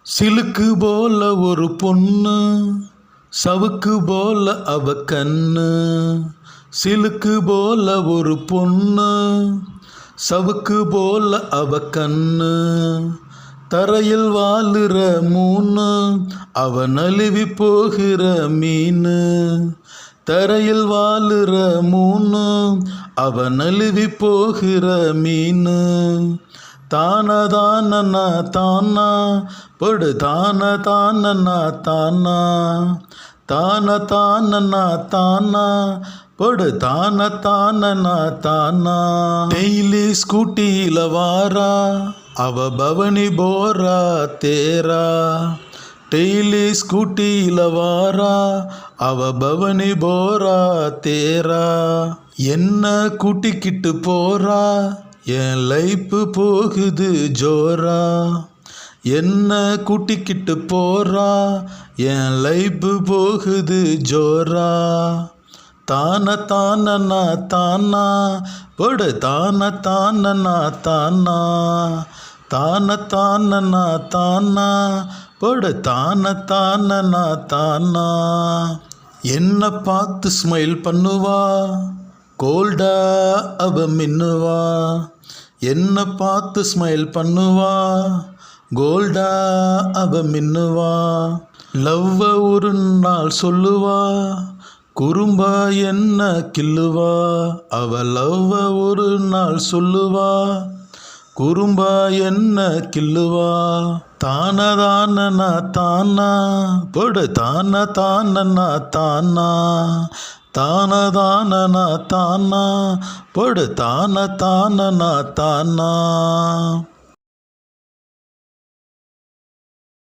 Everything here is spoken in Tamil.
சிலுக்கு போல ஒரு பொண்ணு, சவுக்கு போல அவ கண்ணு. சிலுக்கு போல ஒரு பொண்ணு, சவுக்கு போல அவ கண்ணு. தரையில் வாழுற மூணு, அவ நழுவி போகிற மீனு. தரையில் வாழுற மூணு, அவ நழுவி போகிற மீனு. தான தானனா தானா படு தான தானனா தானா. தான தானனா தானா படு தான தானனா தானா. டெய்லி ஸ்கூட்டியில வாரா, அவ பவனி போரா தேரா. டெய்லி ஸ்கூட்டியில வாரா, அவ பவனி போரா தேரா. என்ன கூட்டிக்கிட்டு போறா, என் லைஃப் போகுது ஜோரா. என்ன கூட்டிக்கிட்டு போறா, என் லைஃப் போகுது ஜோரா. தான தானனா தானா படு தான தானனா தானா. தான தானனா தானா படு தான தானனா தானா. என்ன பார்த்து ஸ்மைல் பண்ணுவா, கோல்டா அவ மின்னுவா. என்ன பார்த்து ஸ்மைல் பண்ணுவா, கோல்டா அவ மின்னுவா. லவ்வ ஒரு நாள் சொல்லுவா, குறும்பா என்ன கில்லுவா. அவ லவ்வ ஒரு நாள் சொல்லுவா, குறும்பா என்ன கில்லுவா. தான தானனா தானா படு தான தானனா தானா. தான தானனா தானா படு தான தானனா தானா.